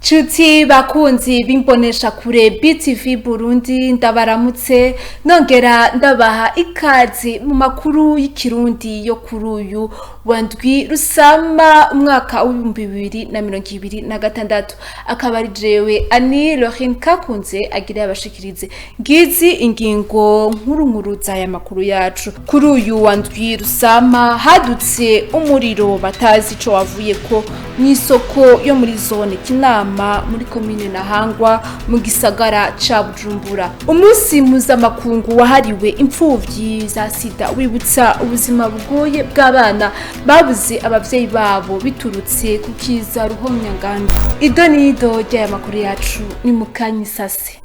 Chuti bakunzi bimbonesha kure BTV Burundi ndabaramutse nongera ndabaha ikazi mu makuru y'ikirundi yo kuri uyu wandwi rusama umwaka wa 2026 akaba ari jewe Ani Lorin Kakunze agira abashikirize ngizi ingingo nkuru za makuru yacu kuri uyu wandwi rusama hadutse umuriro batazi ico wavuye ko n'isoko yo muri zone Kinama muri komine Ntahangwa mu gisagara ca Bujumbura. Umunsi mpuzamakungu wahariwe impfuvyi za sida wibutsa ubuzima bugoye bw'abana babuze abavyeyi babo biturutse ku kiza ruhonyanganda. Idonido rya makuru yacu ni mukanyisase.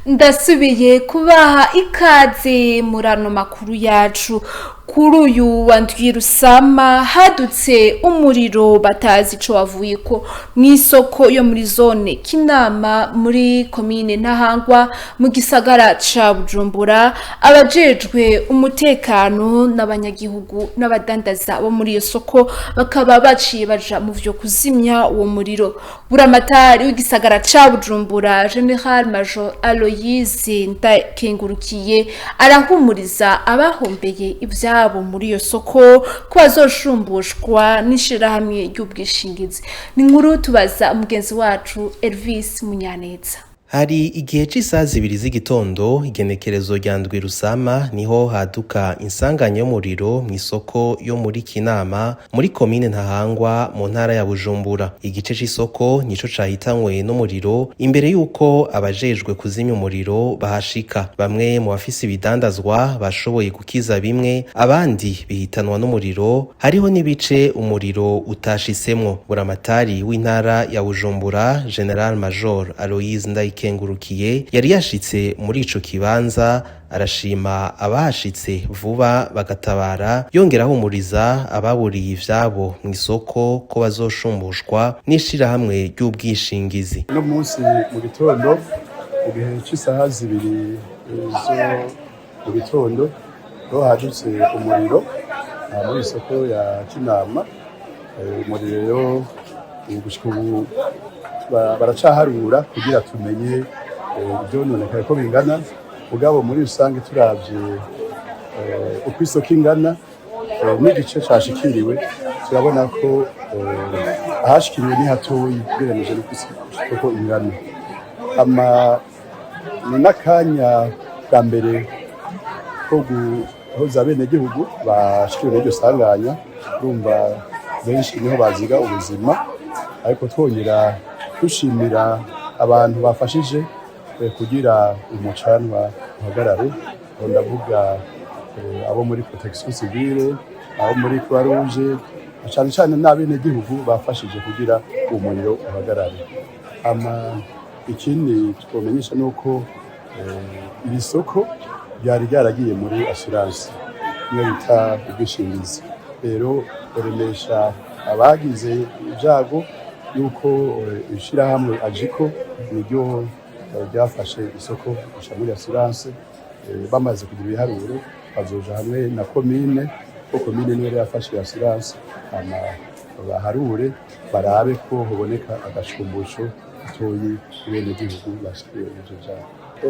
Ndasubiye kubaha ikaze murano makuru yacu kuri uyu wandwi rusama hadutse umuriro batazi ico wavuye ko n'isoko yo muri zone Kinama muri komine Ntahangwa mu gisagara ca Bujumbura. Abajejwe umutekano n'abanyagihugu n'abadandaza bo muri iyo soko bakaba baciye baja mu vyo kuzimya uwo muriro. Buramatari w'igisagara ca Bujumbura General Major Aloyize Ndakengurukiye arahumuriza abahombeye ivyabo muri iyo soko ko bazoshumbushwa n'ishirahamwe ry'ubwishingizi. Ni nkuru tubaza umugenzi wacu Elvis Munyaneza. Hari igihe c'isaha 2 z'igitondo igenekerezo rya ndwi rusama niho haduka insanganya y'umuriro mu isoko yo muri Kinama muri komine Ntahangwa mu ntara ya Bujumbura. Igice c'isoko nico cahitanywe n'umuriro imbere yuko abajejwe kuzimya umuriro bahashika. Bamwe mu bafise ibidandazwa bashoboye gukiza bimwe, abandi bihitanwa n'umuriro. Hariho n'ibice umuriro utashisemwo. Buramatari w'intara ya Bujumbura General Major Aloyize Ndakengurukiye yari yashitse muri ico kibanza arashima abahashitse vuba bagatabara, yongera ahumuriza ababuriye ivyabo mu isoko ko bazoshumbushwa n'ishirahamwe ry'ubwishingizi. No munsi mu gitondo mu gihe c'isaha 2 zo mu gitondo ho hadutse umuriro muri isoko ya Kinama. Umuriro gushika ubu baracaharura kugira tumenye ivyononekaye ko bingana. Mugabo muri rusange turavye uko isoko ingana n'igice cashikiriwe turabona ko ahashikiriwe ni hatoyi ugereranije n'uko isoko ingana. Ni n'akanya bwa mbere ko guhoza abenegihugu bashikiriwe n'iryo sanganya. Urumva benshi niho baziga ubuzima, ariko twongera dushimira abantu bafashije kugira umucanwa uhagarare. Ndavuga abo muri protection civile, abo muri Croix Rouge, cyane n'abenegihugu bafashije kugira umuriro uhagarare. Ikindi twomenyesha nuko iri soko ryari ryaragiye muri assurance niyo bita ubwishingizi. Rero uremesha abagize ibyago yuko ishirahamwe IGIKOMBE niryo ryafashe isoko gushira muri assurance. Bamaze kugira ibiharuro bazoja hamwe na komine, ko komine niyo yafashe assurance baharure barabe ko hoboneka agashumbusho gatoyi bene gihugu bashikiye ivyo vyabo.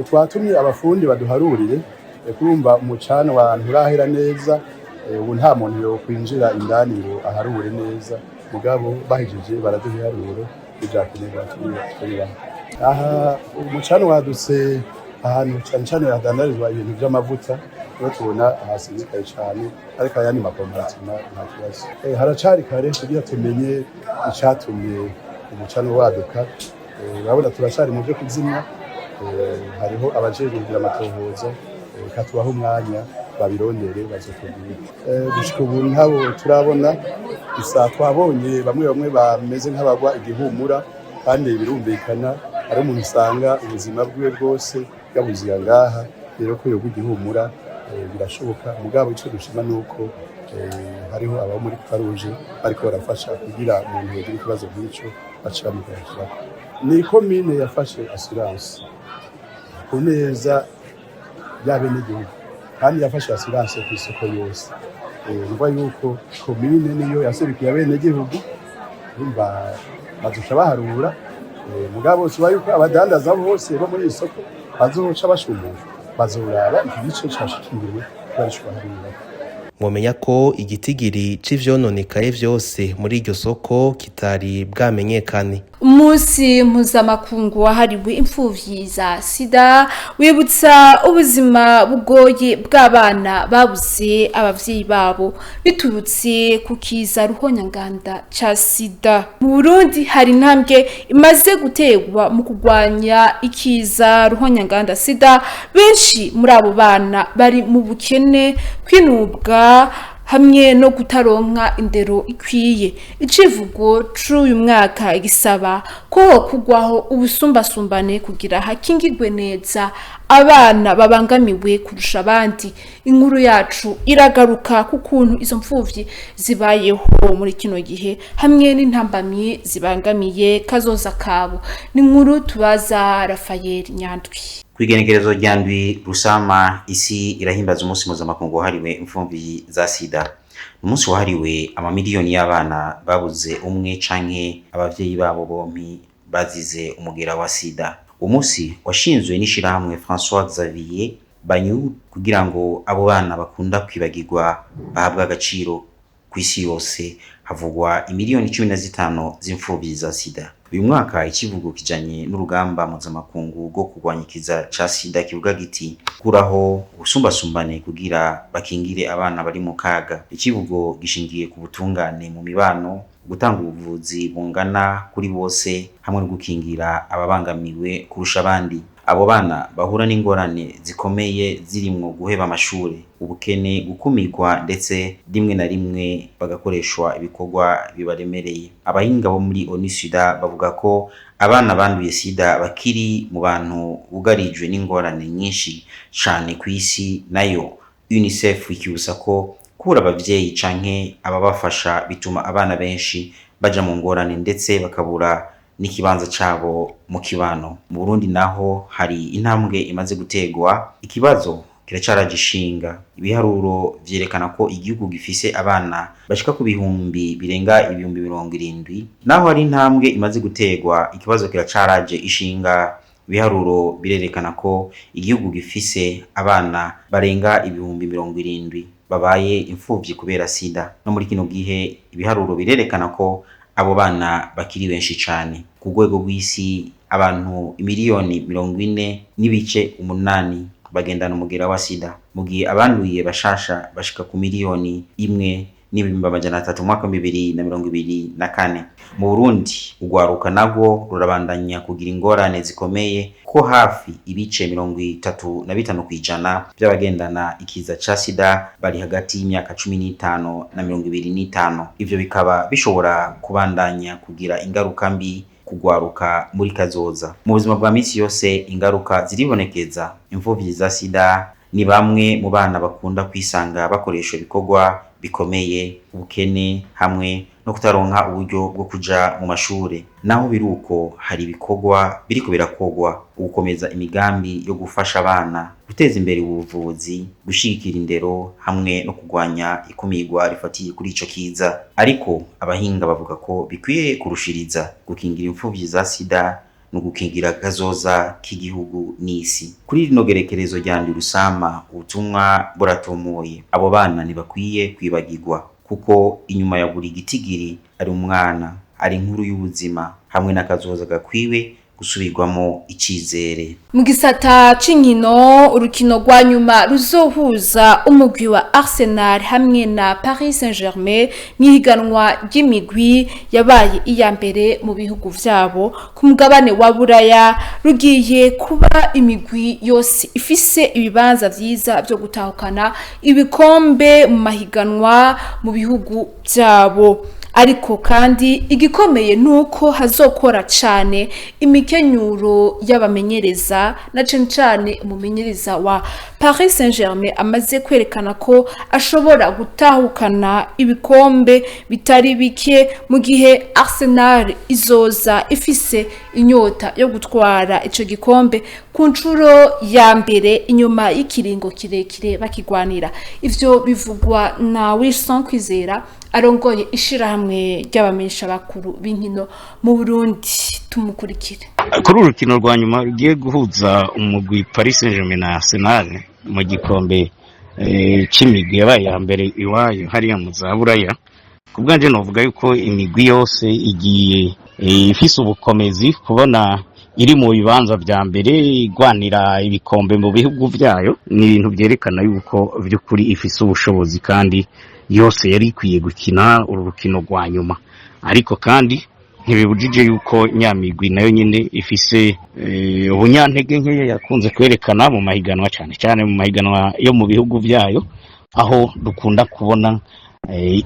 Twatumye abafundi baduharurire kurumva umucano w'abantu urahera neza, ubu nta muntu yo kwinjira indani ngo aharure neza, mugabo bahejeje baraduha iharuro ivyakenerwa tubira. Aha umucano wadutse ahantu cane cane hadandarizwa ibintu vy'amavuta, niho tubona hasizikaye cane, ariko ayandi makomparatima nta kibazo. Haracari kare kugira tumenye icatumye umucano waduka, urabona turacari mu vyo kuzimya, hariho abajejwe kugira amatohoza, katubaho umwanya babirondere bazotubwira. Gushika ubu ntabo turabona, gusa twabonye bamwe bameze nk'abagwa igihumura, kandi birumvikana ari umuntu usanga ubuzima bwiwe bwose bwabuzira ngaha, rero ko yoga igihumura birashoboka. Mugabo ico dushima nuko hariho abo muri Karuje ariko barafasha kugira umuntu yogira ikibazo nk'ico baca bamugashira. Ni komine yafashe assurance ku neza y'abenegihugu, kandi yafashe assurance ku isoko yose. Urumva yuko komine niyo yaserukiye abenegihugu, urumva bazosha baharura. Mugabo tuba yuko abadandaza bose bo muri isoko bazoca bashumbura, bazoraba igice cashikiriwe barishobora. Mwomenya ko igitigiri c'ivyononekaye vyose muri iryo soko kitari bwamenyekane. Umunsi mpuzamakungu wahariwe imfuvyi za sida wibutsa ubuzima bugoye bw'abana babuze abavyeyi babo biturutse ku kiza ruhonyanganda ca sida. Mu Burundi hari intambwe imaze gutegwa mu kurwanya ikiza ruhonyanganda sida. Benshi muri abo bana bari mu bukene, kwinubwa hamwe no kutaronka indero ikwiye. Icivugo c'uyu mwaka gisaba ko kugwaho ubusumbasumbane kugira hakingirwe neza abana babangamiwe kurusha abandi. Inkuru yacu iragaruka ku kuntu izo mfuvyi zibayeho muri kino gihe hamwe n'intambamye zibangamiye kazoza kabo. Ni inkuru tubaza Rafael Nyandwi. Kwigenekerezo rya ndwi rusama isi irahimbaza umunsi mpuzamakungu wahariwe imfuvyi za sida. Umunsi wahariwe amamiliyoni y'abana babuze umwe canke abavyeyi babo bompi bazize umugera wa sida. Umunsi washinzwe n'ishirahamwe François Xavier Banyu kugira ngo abo bana bakunda kwibagirwa bahabwa agaciro ku isi yose. Havugwa imiliyoni 15 z'imfuvyi za sida. Uyu mwaka ikivugo kijanye n'urugamba mpuzamakungu rwo kurwanya ikiza ca sida kivuga giti kuraho ubusumbasumbane kugira bakingire abana bari mu kaga. Ikivugo gishingiye ku butungane mu mibano, gutanga ubuvuzi bungana kuri bose hamwe no gukingira ababangamiwe kurusha abandi. Abo bana bahura n'ingorane zikomeye zirimwo guheba amashure, ubukene, gukumirwa ndetse rimwe na rimwe bagakoreshwa ibikorwa bibaremereye. Abahinga bo muri ONU Sida bavuga ko abana banduye sida bakiri mu bantu bugarijwe n'ingorane nyinshi cane ku isi. Nayo UNICEF ikibusa ko kubura abavyeyi canke ababafasha bituma abana benshi baja mu ngorane ndetse bakabura n'ikibanza cabo mu kibano. Mu Burundi naho hari intambwe imaze gutegwa, ikibazo kiracaragishinga. Ibiharuro vyerekana ko igihugu gifise abana bashika ku bihumbi birenga 70,000. Naho hari intambwe imaze gutegwa, ikibazo kiracaraje ishinga. Ibiharuro birerekana ko igihugu gifise abana barenga 70,000 babaye imfuvyi kubera sida. No muri kino gihe ibiharuro birerekana ko abo bana bakiri benshi cane. Ku rwego rw'isi abantu miliyoni 40.8 bagendana umugera wa sida, mu gihe abanduye bashasha bashika ku miliyoni 1.3 mu mwaka 2024. Mu Burundi ugwaruka nagwo rurabandanya kugira ingorane zikomeye ko hafi ibice 35% by'abagendana ikiza ca sida bari hagati y'imyaka 15 na 25. Ivyo bikaba bishobora kubandanya kugira ingaruka mbi kugwaruka muri kazoza. Mu buzima bwa misi yose ingaruka ziribonekeza. Imfuvyi za sida ni bamwe mu bana bakunda kwisanga bakoresha ibikorwa bikomeye, ubukene hamwe no kutaronka uburyo bwo kuja mu mashure. Naho biruko hari ibikorwa biriko birakogwa gukomeza imigambi yo gufasha abana guteza imbere ubuvuzi, gushigikira indero hamwe no kugwanya ikumirwa rifatiye kuri ico kiza. Ariko abahinga bavuga ko bikwiye kurushiriza gukingira imfuvyi za sida no gukingira gazoza k'igihugu n'isi. Kuri rino gerekerezo rya Rusama ubutumwa buratomoye, abo bana ntibakwiye kwibagirwa kuko inyuma ya buri gitigiri ari umwana, ari inkuru y'ubuzima hamwe n'akazoza gakwiwe gusubirwamo icizere. Mu gisata c'inkino, urukino rwa nyuma ruzohuza umugwi wa Arsenal hamwe na Paris Saint-Germain mwihiganwa ry'imigwi yabaye iya mbere mu bihugu vyabo ku mugabane wa Buraya, rugiye kuba imigwi yose ifise ibibanza vyiza vyo gutahukana ibikombe mu mahiganwa mu bihugu vyabo. Ariko kandi igikomeye nuko hazokora cane imikenyuro y'abamenyereza na cane umumenyereza wa Paris Saint-Germain amaze kwerekana ko ashobora gutahukana ibikombe bitari bike, mu gihe Arsenal izoza ifise inyota yo gutwara ico gikombe ku ncuro ya mbere inyuma y'ikiringo kirekire bakigwanira. Ivyo bivugwa na Wilson Kwizera arongoye ishirahamwe ry'abamenyesha bakuru b'inkino mu Burundi. Tumukurikire. Kuri urukino rwa nyuma rugiye guhuza umugwi Paris Saint-Germain na Arsenal mu gikombe c'imigwi yabaye ya mbere iwayo hariya mu za Buraya, kubwanje novuga yuko imigwi yose igiye ifise ubukomezi kubona iri mu bibanza vya mbere igwanira ibikombe mu bihugu vyayo. Ni ibintu vyerekana yuko vy'ukuri ifise ubushobozi kandi yose yari ikwiye gukina urukino rwa nyuma. Ariko kandi ntibibujije yuko nyamigwi nayo nyine ifise ubunyantege nke yakunze kwerekana mu mahiganwa, cyane mu mahiganwa yo mu bihugu vyayo, aho dukunda kubona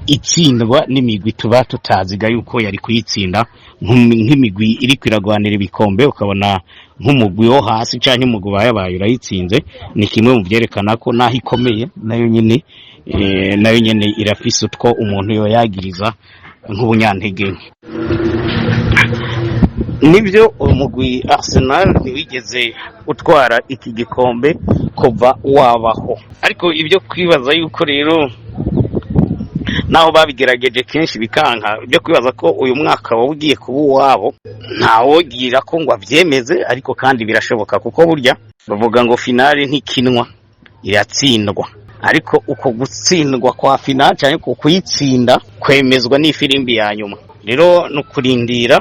itsindwa n'imigwi tuba tutaziga yuko yari kuyitsinda, nk'imigwi iri kwiragwanira ibikombe ukabona nk'umugwi wo hasi canke umugwi yabaye urayitsinze. Ni kimwe mu vyerekana ko naho ikomeye nayo nyine irafise utwo umuntu yoyagiriza nk'ubunyantege nke. Nibyo umugwi Arsenal ntiwigeze utwara iki gikombe kuva wabaho, ariko ibyo kwibaza yuko rero naho babigerageje kenshi bikanka, ibyo kwibaza ko uyu mwaka wawugiye kuba uwabo ntawogira ko ngo avyemeze. Ariko kandi birashoboka kuko burya bavuga ngo finale ntikinwa iratsindwa, ariko uko gutsindwa kwa finale cyane ko kuyitsinda kwemezwa n'ifirimbi ya nyuma. Rero no kurindira,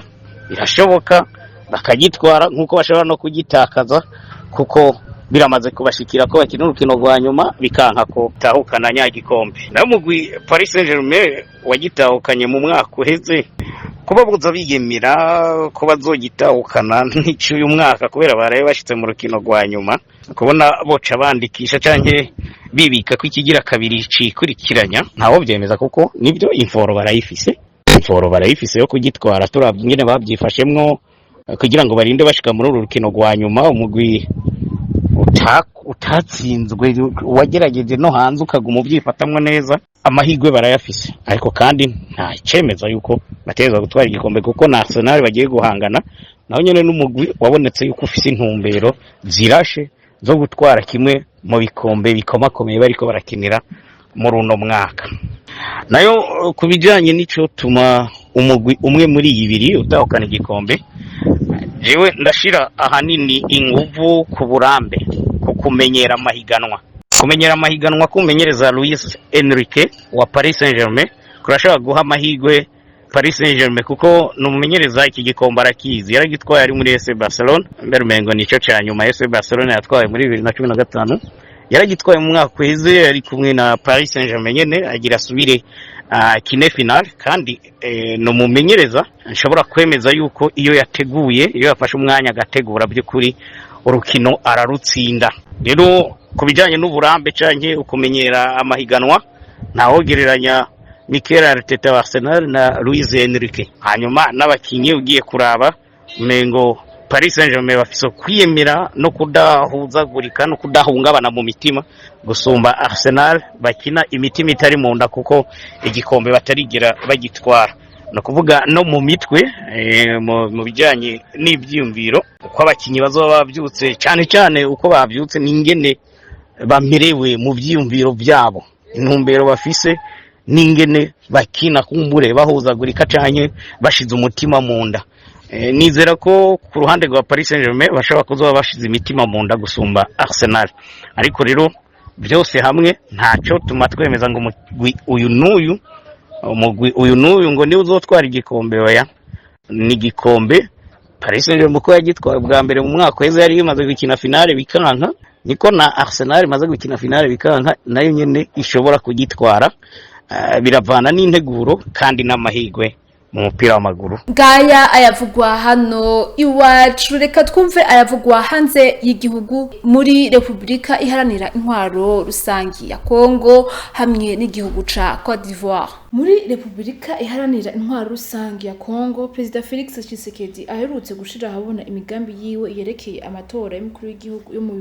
birashoboka bakagitwara nkuko bashobora no kugitakaza, kuko biramaze kubashikira ko bakina urukino rwa nyuma bikanka ko tahukana nyagikombe. Nayo mugwi Paris Saint-Germain wagitahukanye mu mwaka uheze, kuba buza biyemera ko bazogitahukana n'icyo uyu mwaka kubera baraye bashitse mu rukino rwa nyuma, kubona boca bandikisha canke bibika ko ikigira kabiri cikurikiranya ntawo byemeza, kuko nibyo inforo barayifise yo kugitwara. Turavye ingene bavyifashemwo kugira ngo barinde bashika muri uru rukino rwa nyuma. Umugwi utatsinzwe wagerageje no hanze ukaguma ubyifatamwe neza, amahirwe barayafise. Ariko kandi nta cemeza yuko bateza gutwara igikombe, kuko na Arsenal bagiye guhangana naho nyene n'umugwi wabonetse yuko ufise intumbero zirashe zo gutwara kimwe mu bikombe bikomakomeye bariko barakinira muri uno mwaka. Nayo kubijanye n'ico tuma umugwi umwe muri ibiri utahukana igikombe, jewe ndashira ahanini inguvu ku burambe, ku kumenyera amahiganwa kumenyereza Luis Enrique wa Paris Saint-Germain kurashaka guha amahirwe Paris Saint-Germain, kuko numumenyereza iki gikombe arakizi, yaragitwaye ari muri FC Barcelona. Mbere mengo nico cya nyuma FC Barcelona yatwaye muri 2015, yaragitwaye mu mwaka uheze ari kumwe na Paris Saint-Germain nyene agira asubire kine final. Kandi no mumenyereza nshobora kwemeza yuko iyo yafashe umwanya agategura by'ukuri urukino ararutsinda. Rero kubijanye n'uburambe canke ukumenyera amahiganwa ntawogereranya Mikel Arteta wa Arsenal na Luis Enrique. Hanyuma n'abakinyi ugiye kuraba mengo Paris Saint-Germain bafise kwiyemera no kudahuzagurika no kudahungabana mu mitima gusumba Arsenal bakina imitima itari mu nda, kuko igikombe batarigera bagitwara. no kuvuga no mu mitwe mu bijanye n'ivyumviro uko abakinyi bazoba bavyutse cyane uko bavyutse n'ingene bamerewe mu vyumviro vyabo intumbero bafise n'ingene bakina kumbure bahuzagurika canke bashize umutima mu nda nizera ko ku ruhande rwa Paris Saint-Germain bashobora kuzoba bashize imitima mu nda gusumba Arsenal ariko rero byose hamwe ntaco tuma twemeza ngo uyu n'uyu ngo niwe uzotwara igikombe oya ni igikombe Paris Saint-Germain ko yagitwaye bwa mbere mu mwaka weze yari imaze gukina finale bikanka niko na Arsenal imaze gukina finale bikanka nayo nyene ishobora kugitwara biravana n'integuro kandi n'amahigwe mu mupira w'amaguru ngaya ayavugwa hano iwacu reka twumve ayavugwa hanze y'igihugu muri Republika Iharanira Intwaro Rusangi ya Kongo hamwe n'igihugu ca Côte d'Ivoire. Muri Republika Iharanira Intwaro Rusangi ya Kongo President Felix Tshisekedi aherutse gushira habona imigambi yiwe yerekeye amatora y'umukuru w'igihugu yo mu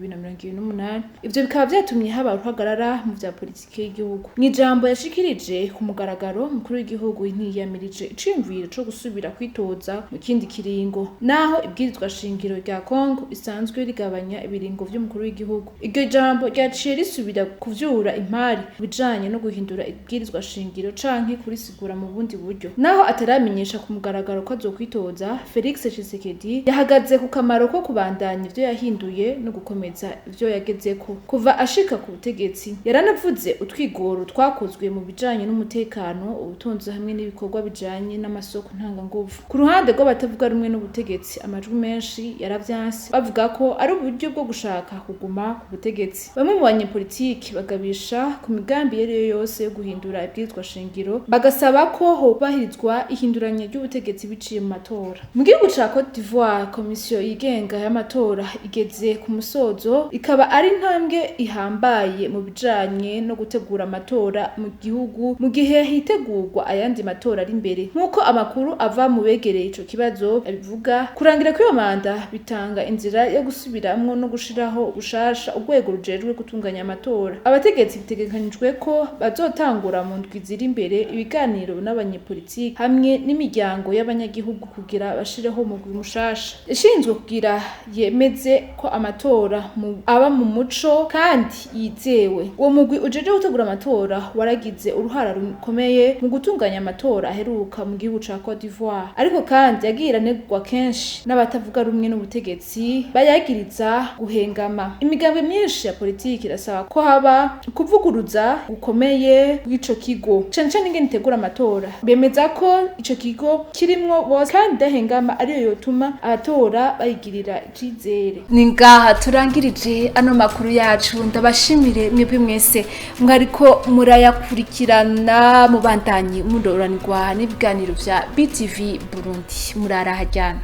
2028. Ivyo bikaba vyatumye haba uruhagarara mu vya politike y'igihugu. Ni jambo yashikirije ku mugaragaro umukuru w'igihugu ntiyamirije icimviro cyo gusubira kwitoza mu kindi kiringo naho ibwirizwa shingiro rya Kongo isanzwe rigabanya ibiringo vy'umukuru w'igihugu. Iryo jambo ryaciye risubira kuvyura impari bijanye no guhindura ibwirizwa shingiro canke kurisigura mu bundi buryo. Naho ataramenyesha ku mugaragaro ko azokwitoza, Felix Tshisekedi yahagaze ku kamaro ko kubandanya ivyo yahinduye no gukomeza ivyo yagezeko. Kuva ashika ku butegetsi yaranavuze utwigoro twakozwe mu bijanye n'umutekano, ubutunzi hamwe n'ibikorwa bijanye n'amasoko ntanganguvu. Ku ruhande rw'abatavuga rumwe n'ubutegetsi amajwi menshi yaravyanse bavuga ko ari uburyo bwo gushaka kuguma ku butegetsi. Bamwe mu banyepolitiki bagabisha ku migambi yari yose yo guhindura ibwirizwa shingiro bagasaba ko hobahirizwa ihinduranya ry'ubutegetsi biciye mu matora. Mu gihugu ca Côte d'Ivoire komisiyo yigenga y'amatora igeze ku musozo ikaba ari intambwe ihambaye mu bijanye no gutegura amatora mu gihugu mu gihe hitegurwa ayandi matora ari imbere. Nkuko amakuru ava mu begereye ico kibazo abivuga kurangira kw'iyo manda bitanga inzira yo gusubiramwo no gushiraho ubushasha urwego rujejwe gutunganya amatora. Abategetsi bitegekanijwe ko bazotangura mu ndwi ziri imbere ibiganiro n'abanyepolitiki hamwe n'imiryango y'abanyagihugu kugira bashireho umugwi mushasha ishinzwe kugira yemeze ko amatora aba mu muco kandi yizewe. Uwo mugwi ujeje gutegura amatora waragize uruhara rukomeye mu gutunganya amatora aheruka mu gihugu ca Côte d'Ivoire ariko kandi yagiranegwa kenshi n'abatavuga rumwe n'ubutegetsi bayagiriza guhengama. Imigambwe myinshi ya politiki irasaba ko haba kuvuguruza gukomeye bw'ico kigo cane ingene itegura amatora. Bemeza ko ico kigo kirimwo bose kandi dahengama ariyo yotuma abatora bayigirira icizere. Ni ngaha turangirije ano makuru yacu ndabashimire mwebwe mwese mwariko murayakurikirana mubandanyi mudoranirwa n'ibiganiro vya BTV Burundi murara hajyana.